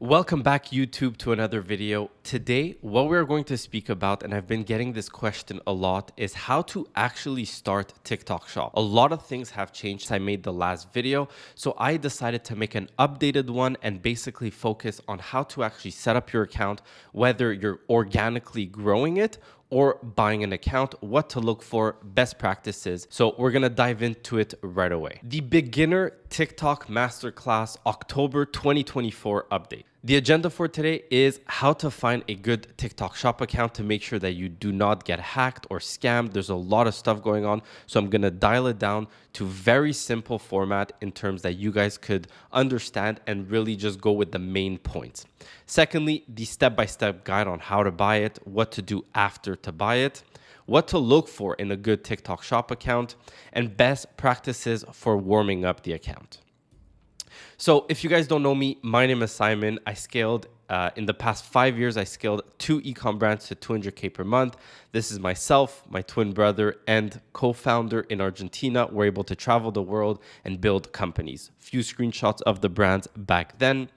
Welcome back, YouTube, to another video. Today, what we're going to speak about, and I've been getting this question a lot, is how to actually start TikTok Shop. A lot of things have changed since I made the last video, so I decided to make an updated one and basically focus on how to actually set up your account, whether you're organically growing it or buying an account, what to look for, best practices. So we're gonna dive into it right away. The Beginner TikTok Masterclass October 2024 update. The agenda for today is how to find a good TikTok Shop account to make sure that you do not get hacked or scammed. There's a lot of stuff going on, so I'm gonna dial it down to very simple format in terms that you guys could understand and really just go with the main points. Secondly, the step-by-step guide on how to buy it, what to do after to buy it, what to look for in a good TikTok Shop account, and best practices for warming up the account. So if you guys don't know me, my name is Simon. I scaled in the past 5 years, I scaled 2 e-com brands to 200K per month. This is myself, my twin brother, and co-founder in Argentina. We're able to travel the world and build companies. Few screenshots of the brands back then.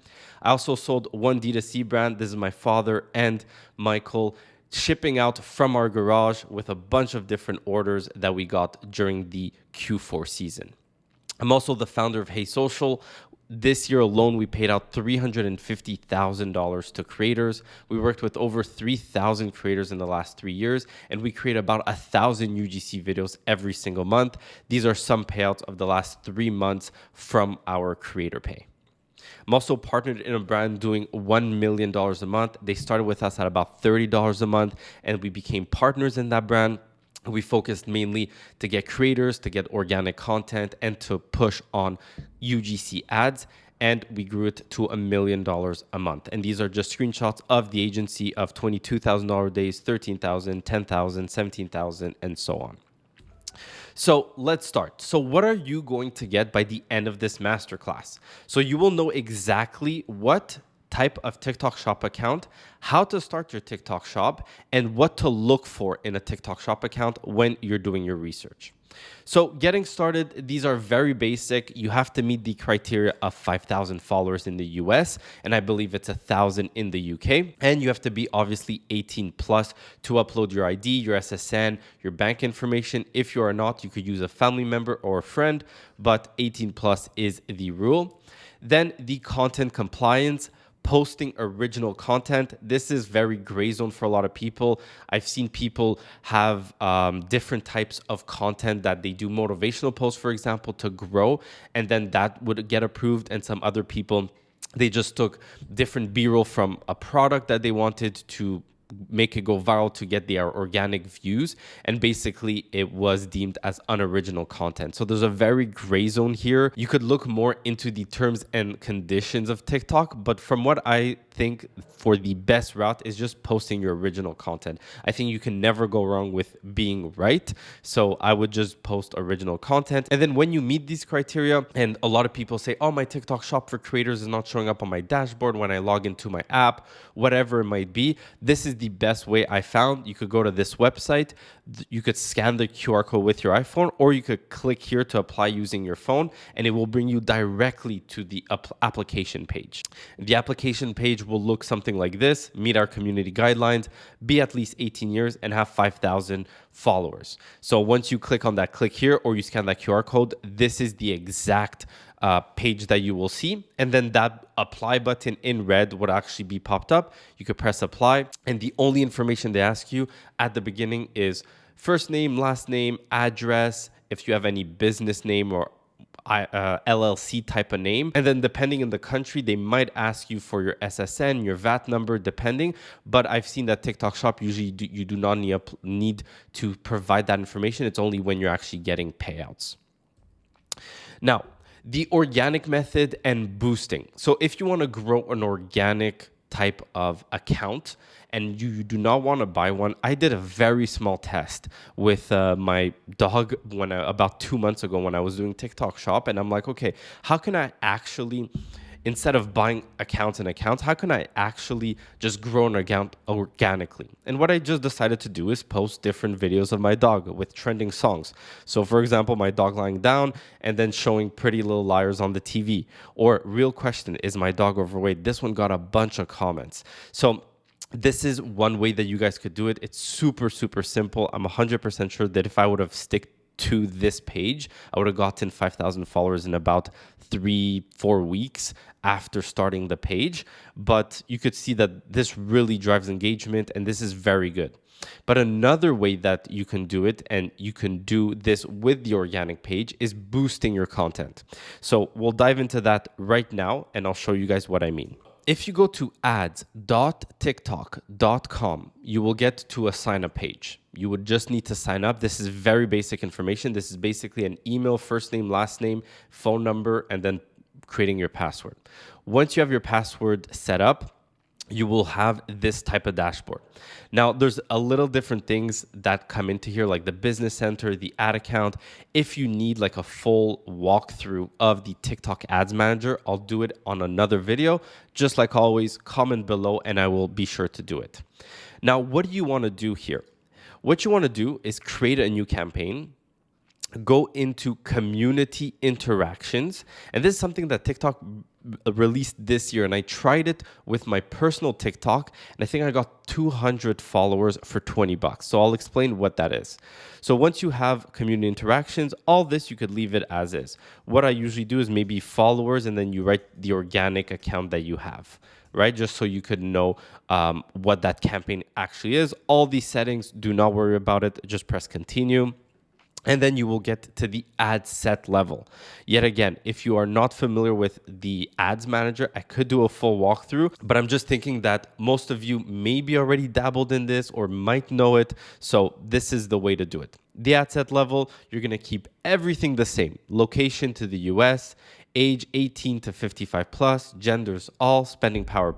I also sold one D2C brand. This is my father and Michael, shipping out from our garage with a bunch of different orders that we got during the Q4 season. I'm also the founder of Hey Social. This year alone, we paid out $350,000 to creators. We worked with over 3,000 creators in the last 3 years, and we create about 1,000 UGC videos every single month. These are some payouts of the last 3 months from our creator pay. I'm also partnered in a brand doing $1 million a month. They started with us at about $30 a month, and we became partners in that brand. We focused mainly to get creators, to get organic content, and to push on UGC ads. And we grew it to $1 million a month. And these are just screenshots of the agency of $22,000 days, $13,000, $10,000, $17,000, and so on. So let's start. So what are you going to get by the end of this masterclass? So you will know exactly what type of TikTok Shop account, how to start your TikTok Shop, and what to look for in a TikTok Shop account when you're doing your research. So getting started, these are very basic. You have to meet the criteria of 5,000 followers in the US, and I believe it's 1,000 in the UK. And you have to be obviously 18 plus to upload your ID, your SSN, your bank information. If you are not, you could use a family member or a friend, but 18 plus is the rule. Then the content compliance. Posting original content. This is very gray zone for a lot of people. I've seen people have different types of content that they do motivational posts, for example, to grow, and then that would get approved. And some other people, they just took different B-roll from a product that they wanted to make it go viral to get their organic views, and basically it was deemed as unoriginal content. So there's a very gray zone here. You could look more into the terms and conditions of TikTok, but from what I think for the best route is just posting your original content. I think you can never go wrong with being right. So I would just post original content. And then when you meet these criteria, and a lot of people say, oh, my TikTok Shop for creators is not showing up on my dashboard when I log into my app, whatever it might be, this is the best way I found. You could go to this website, you could scan the QR code with your iPhone, or you could click here to apply using your phone, and it will bring you directly to the application page. The application page will look something like this: meet our community guidelines, be at least 18 years, and have 5,000 followers. So once you click on that, click here, or you scan that QR code, this is the exact page that you will see. And then that apply button in red would actually be popped up. You could press apply, and the only information they ask you at the beginning is first name, last name, address, if you have any business name or LLC type of name. And then depending on the country, they might ask you for your SSN, your VAT number, depending. But I've seen that TikTok Shop, usually you do not need to provide that information. It's only when you're actually getting payouts. Now, the organic method and boosting. So if you want to grow an organic type of account and you do not want to buy one, I did a very small test with my dog about 2 months ago when I was doing TikTok Shop. And I'm like, okay, how can I actually instead of buying accounts and accounts, how can I actually just grow an account organically? And what I just decided to do is post different videos of my dog with trending songs. So for example, my dog lying down and then showing Pretty Little Liars on the TV, or real question, is my dog overweight? This one got a bunch of comments. So this is one way that you guys could do it. It's super, super simple. I'm 100% sure that if I would have stick to this page, I would have gotten 5,000 followers in about 3-4 weeks after starting the page. But you could see that this really drives engagement, and this is very good. But another way that you can do it, and you can do this with the organic page, is boosting your content. So we'll dive into that right now, and I'll show you guys what I mean. If you go to ads.tiktok.com, you will get to a sign up page. You would just need to sign up. This is very basic information. This is basically an email, first name, last name, phone number, and then creating your password. Once you have your password set up, you will have this type of dashboard. Now, there's a little different things that come into here, like the business center, the ad account. If you need like a full walkthrough of the TikTok ads manager, I'll do it on another video. Just like always, comment below and I will be sure to do it. Now, what do you want to do here? What you want to do is create a new campaign, go into community interactions. And this is something that TikTok released this year, and I tried it with my personal TikTok, and I think I got 200 followers for $20. So I'll explain what that is. So once you have community interactions, all this you could leave it as is. What I usually do is maybe followers, and then you write the organic account that you have, right? Just so you could know what that campaign actually is. All these settings, do not worry about it. Just press continue. And then you will get to the ad set level. Yet again, if you are not familiar with the ads manager, I could do a full walkthrough, but I'm just thinking that most of you maybe already dabbled in this or might know it. So this is the way to do it. The ad set level, you're going to keep everything the same. Location to the US, age 18 to 55 plus, genders all, spending power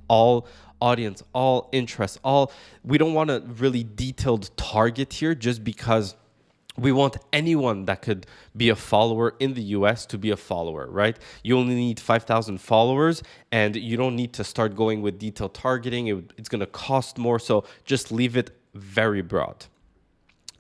all, audience all, interests all. We don't want a really detailed target here just because we want anyone that could be a follower in the US to be a follower, right? You only need 5,000 followers and you don't need to start going with detailed targeting. It's going to cost more. So just leave it very broad.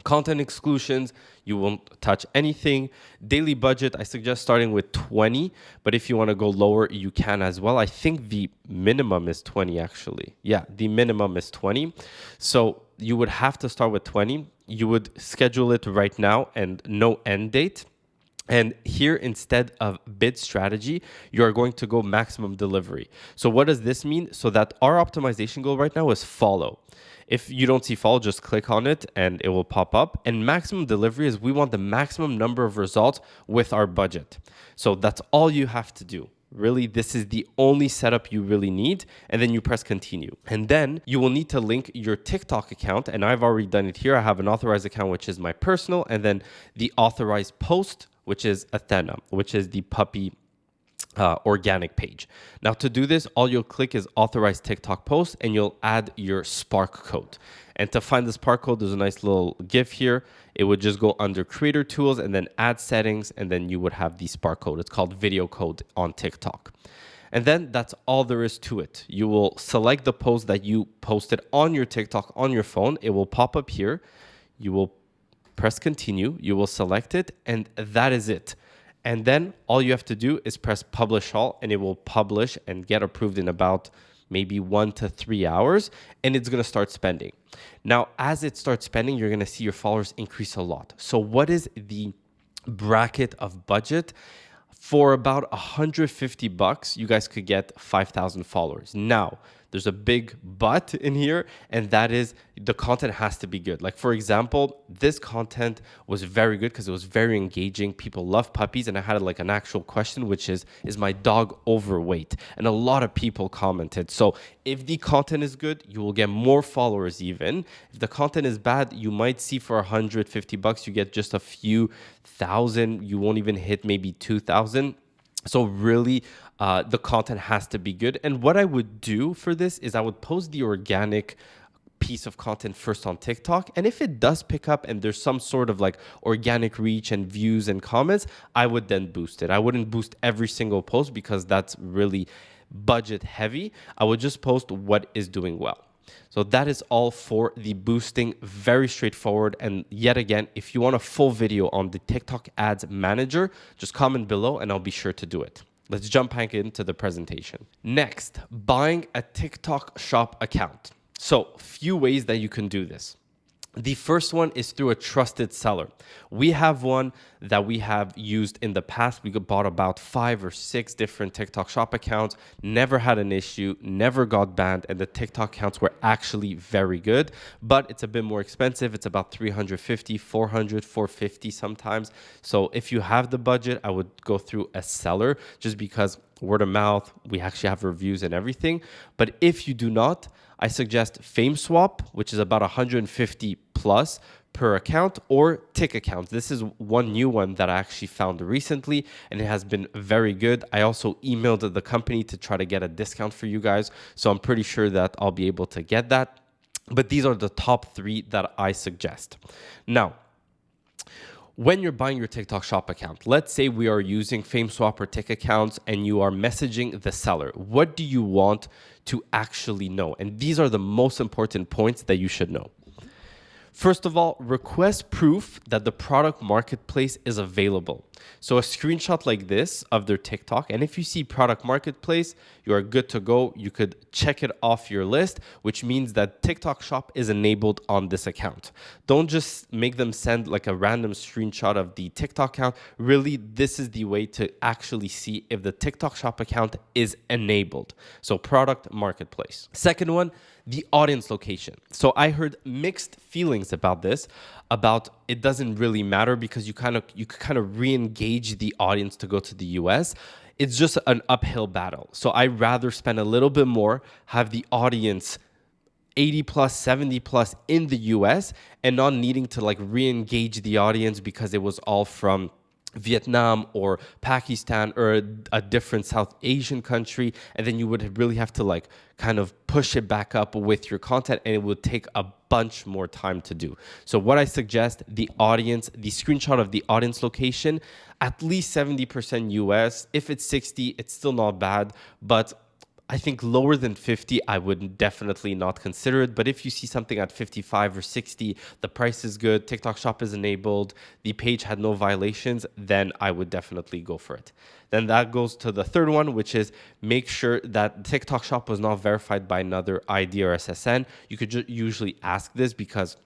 Content exclusions, you won't touch anything. Daily budget, I suggest starting with 20, but if you want to go lower, you can as well. I think the minimum is 20 actually. Yeah, the minimum is 20. So you would have to start with 20. You would schedule it right now and no end date. And here, instead of bid strategy, you are going to go maximum delivery. So what does this mean? So that our optimization goal right now is follow. If you don't see follow, just click on it and it will pop up. And maximum delivery is we want the maximum number of results with our budget. So that's all you have to do. Really, this is the only setup you really need. And then you press continue. And then you will need to link your TikTok account. And I've already done it here. I have an authorized account, which is my personal, and then the authorized post, which is Athena, which is the puppy organic page. Now to do this, all you'll click is authorize TikTok post and you'll add your Spark code. And to find the Spark code, there's a nice little GIF here. It would just go under creator tools and then add settings, and then you would have the Spark code. It's called video code on TikTok. And then that's all there is to it. You will select the post that you posted on your TikTok on your phone. It will pop up here. You will press continue. You will select it, and that is it. And then all you have to do is press publish all, and it will publish and get approved in about maybe 1 to 3 hours, and it's going to start spending. Now, as it starts spending, you're going to see your followers increase a lot. So what is the bracket of budget? For about $150, you guys could get 5,000 followers. Now, there's a big but in here, and that is the content has to be good. Like, for example, this content was very good because it was very engaging. People love puppies, and I had like an actual question, which is my dog overweight? And a lot of people commented. So if the content is good, you will get more followers even. If the content is bad, you might see for $150, you get just a few thousand. You won't even hit maybe 2,000. So really, the content has to be good. And what I would do for this is I would post the organic piece of content first on TikTok. And if it does pick up and there's some sort of like organic reach and views and comments, I would then boost it. I wouldn't boost every single post because that's really budget heavy. I would just post what is doing well. So that is all for the boosting. Very straightforward. And yet again, if you want a full video on the TikTok Ads Manager, just comment below and I'll be sure to do it. Let's jump back into the presentation. Next, buying a TikTok Shop account. So few ways that you can do this. The first one is through a trusted seller. We have one that we have used in the past. We bought about 5 or 6 different TikTok Shop accounts, never had an issue, never got banned, and the TikTok accounts were actually very good, but it's a bit more expensive. It's about 350, 400, 450 sometimes. So if you have the budget, I would go through a seller just because word of mouth, we actually have reviews and everything. But if you do not, I suggest FameSwap, which is about 150 plus per account, or Tick Accounts. This is one new one that I actually found recently and it has been very good. I also emailed the company to try to get a discount for you guys. So I'm pretty sure that I'll be able to get that. But these are the top 3 that I suggest. Now, when you're buying your TikTok Shop account, let's say we are using FameSwap or Tick Accounts and you are messaging the seller. What do you want to actually know? And these are the most important points that you should know. First of all, request proof that the product marketplace is available. So a screenshot like this of their TikTok, and if you see product marketplace, you are good to go. You could check it off your list, which means that TikTok Shop is enabled on this account. Don't just make them send like a random screenshot of the TikTok account. Really, this is the way to actually see if the TikTok Shop account is enabled. So product marketplace. Second one, the audience location. So I heard mixed feelings about this, about it doesn't really matter because you kind of re-engage the audience to go to the US. It's just an uphill battle. So I'd rather spend a little bit more, have the audience 80 plus, 70 plus in the US and not needing to like re-engage the audience because it was all from Vietnam or Pakistan or a different South Asian country, and then you would really have to like kind of push it back up with your content and it would take a bunch more time to do. So what I suggest, the screenshot of the audience location, at least 70% US. If it's 60, it's still not bad, but I think lower than 50, I would definitely not consider it. But if you see something at 55 or 60, the price is good, TikTok Shop is enabled, the page had no violations, then I would definitely go for it. Then that goes to the third one, which is make sure that TikTok Shop was not verified by another ID or SSN. You could usually ask this because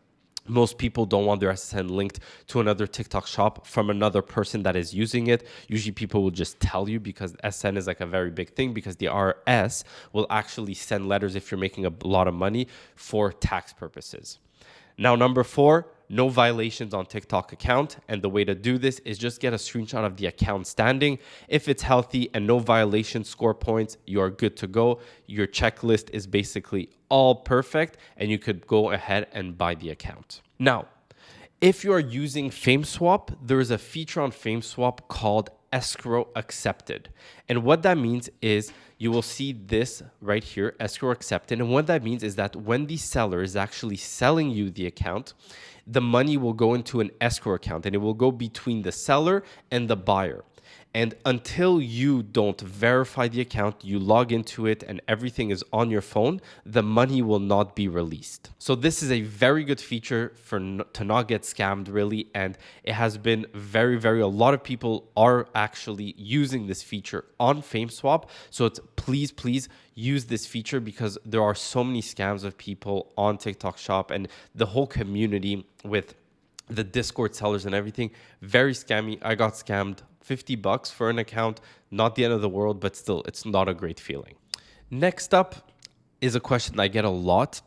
most people don't want their SSN linked to another TikTok Shop from another person that is using it. Usually people will just tell you because SSN is like a very big thing because the IRS will actually send letters if you're making a lot of money for tax purposes. Now, number 4, no violations on TikTok account. And the way to do this is just get a screenshot of the account standing. If it's healthy and no violation score points, you're good to go. Your checklist is basically all perfect and you could go ahead and buy the account. Now, if you are using FameSwap, there is a feature on FameSwap called escrow accepted. And what that means is you will see this right here, escrow accepted. And what that means is that when the seller is actually selling you the account, the money will go into an escrow account and it will go between the seller and the buyer. And until you don't verify the account, you log into it and everything is on your phone, the money will not be released. So this is a very good feature to not get scammed really. And it has been a lot of people are actually using this feature on FameSwap. So please use this feature because there are so many scams of people on TikTok Shop and the whole community with the Discord sellers and everything. Very scammy. I got scammed. $50 for an account, not the end of the world, but still, it's not a great feeling. Next up is a question I get a lot.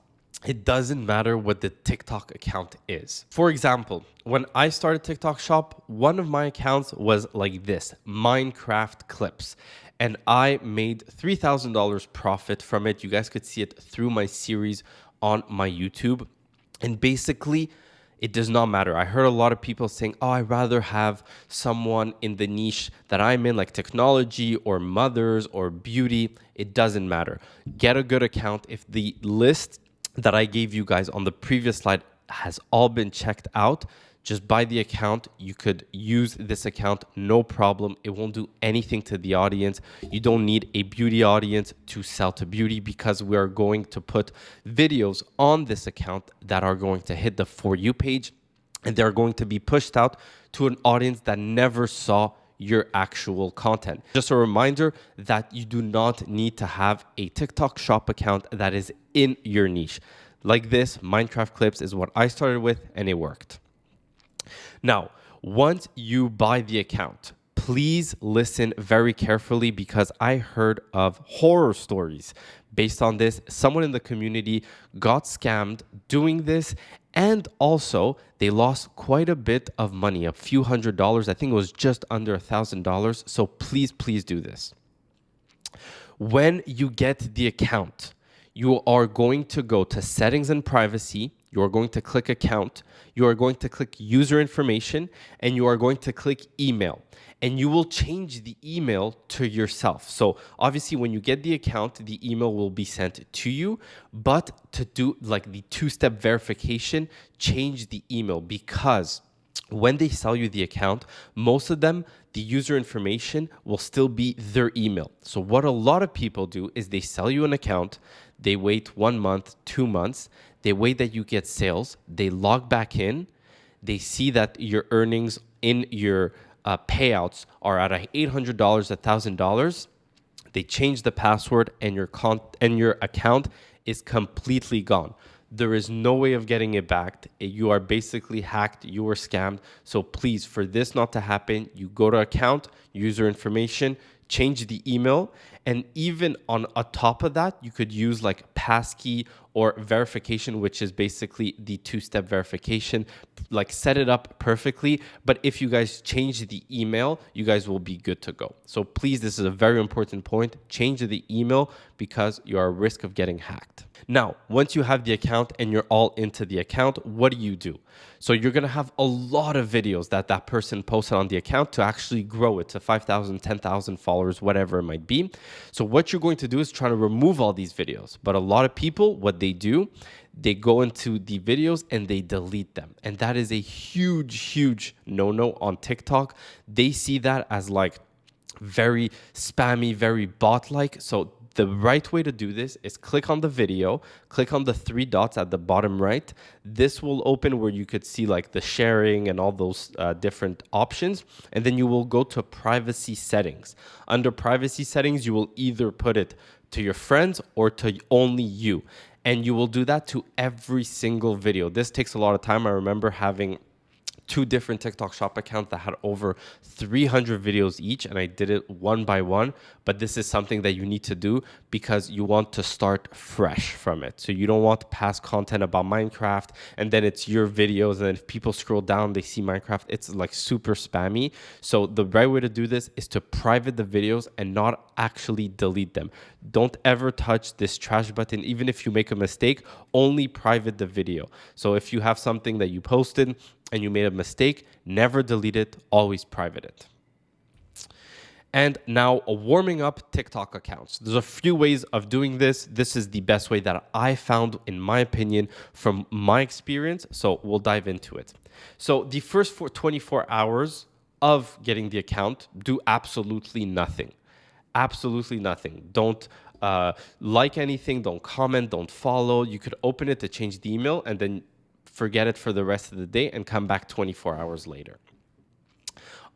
It doesn't matter what the TikTok account is. For example, when I started TikTok Shop, one of my accounts was like this, Minecraft Clips. And I made $3,000 profit from it. You guys could see it through my series on my YouTube. And basically, it does not matter. I heard a lot of people saying, oh, I'd rather have someone in the niche that I'm in, like technology or mothers or beauty. It doesn't matter. Get a good account. If the list that I gave you guys on the previous slide has all been checked out. Just buy the account. You could use this account, no problem. It won't do anything to the audience. You don't need a beauty audience to sell to beauty, because we are going to put videos on this account that are going to hit the For You page, and they're going to be pushed out to an audience that never saw your actual content. Just a reminder that you do not need to have a TikTok shop account that is in your niche. Like this, Minecraft clips is what I started with, and it worked. Now, once you buy the account, please listen very carefully, because I heard of horror stories based on this. Someone in the community got scammed doing this, and also they lost quite a bit of money, a few $100s. I think it was just under $1,000. So please, please do this. When you get the account, you are going to go to settings and privacy. You are going to click account. You are going to click user information, and you are going to click email. And you will change the email to yourself. So obviously when you get the account, the email will be sent to you, but to do like the two-step verification, change the email, because when they sell you the account, most of them, the user information will still be their email. So what a lot of people do is they sell you an account, they wait 1 month, 2 months, they wait that you get sales, they log back in, they see that your earnings in your payouts are at $800, $1,000. They change the password, and your account is completely gone. There is no way of getting it back. You are basically hacked. You were scammed. So please, for this not to happen, you go to account, user information, change the email. And even on top of that, you could use like passkey or verification, which is basically the two-step verification. Like set it up perfectly. But if you guys change the email, you guys will be good to go. So please, this is a very important point. Change the email, because you are at risk of getting hacked. Now, once you have the account and you're all into the account, what do? So you're going to have a lot of videos that person posted on the account to actually grow it to 5,000, 10,000 followers, whatever it might be. So what you're going to do is try to remove all these videos. But a lot of people, what they do, they go into the videos and they delete them. And that is a huge, huge no-no on TikTok. They see that as like very spammy, very bot-like. So the right way to do this is click on the video, click on the 3 dots at the bottom right. This will open where you could see like the sharing and all those different options. And then you will go to privacy settings. Under privacy settings, you will either put it to your friends or to only you. And you will do that to every single video. This takes a lot of time. I remember having 2 different TikTok shop accounts that had over 300 videos each, and I did it one by one. But this is something that you need to do because you want to start fresh from it. So you don't want past content about Minecraft and then it's your videos, and if people scroll down, they see Minecraft, it's like super spammy. So the right way to do this is to private the videos and not actually delete them. Don't ever touch this trash button. Even if you make a mistake, only private the video. So if you have something that you posted and you made a mistake, never delete it, always private it. And now warming up TikTok accounts. There's a few ways of doing this. This is the best way that I found, in my opinion, from my experience. So we'll dive into it. So the first 24 hours of getting the account, do absolutely nothing. Absolutely nothing. Don't like anything, don't comment, don't follow. You could open it to change the email and then forget it for the rest of the day and come back 24 hours later.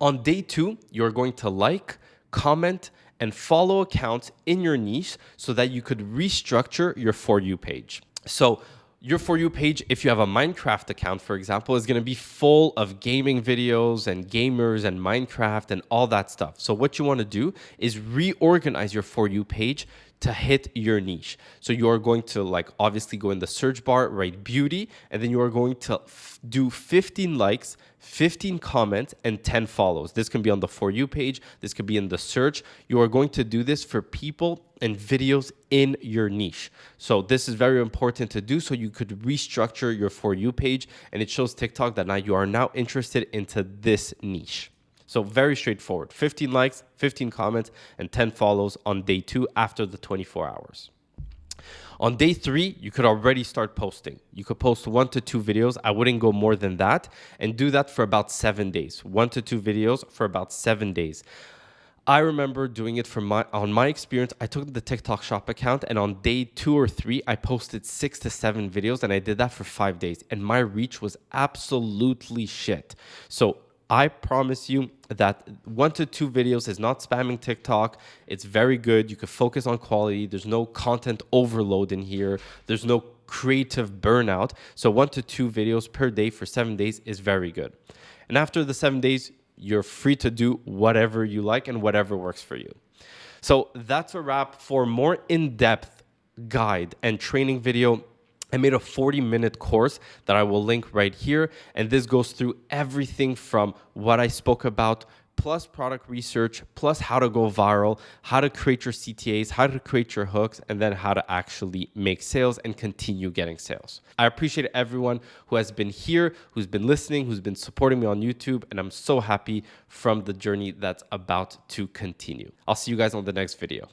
On day 2, you're going to like, comment, and follow accounts in your niche so that you could restructure your For You page. So your For You page, if you have a Minecraft account, for example, is going to be full of gaming videos and gamers and Minecraft and all that stuff. So what you want to do is reorganize your For You page to hit your niche. So you are going to obviously go in the search bar, write beauty, and then you are going to do 15 likes, 15 comments, and 10 follows. This can be on the For You page. This could be in the search. You are going to do this for people and videos in your niche. So this is very important to do so you could restructure your For You page, and it shows TikTok that now you are now interested into this niche. So very straightforward, 15 likes, 15 comments, and 10 follows on day 2 after the 24 hours. On day 3, you could already start posting. You could post 1 to 2 videos. I wouldn't go more than that, and do that for about 7 days. 1 to 2 videos for about 7 days. I remember doing it on my experience. I took the TikTok shop account, and on day 2 or 3, I posted 6 to 7 videos, and I did that for 5 days, and my reach was absolutely shit. So I promise you that 1 to 2 videos is not spamming TikTok. It's very good. You can focus on quality. There's no content overload in here. There's no creative burnout. So 1 to 2 videos per day for 7 days is very good. And after the 7 days, you're free to do whatever you like and whatever works for you. So that's a wrap. For more in-depth guide and training video, I made a 40-minute course that I will link right here. And this goes through everything from what I spoke about, plus product research, plus how to go viral, how to create your CTAs, how to create your hooks, and then how to actually make sales and continue getting sales. I appreciate everyone who has been here, who's been listening, who's been supporting me on YouTube, and I'm so happy from the journey that's about to continue. I'll see you guys on the next video.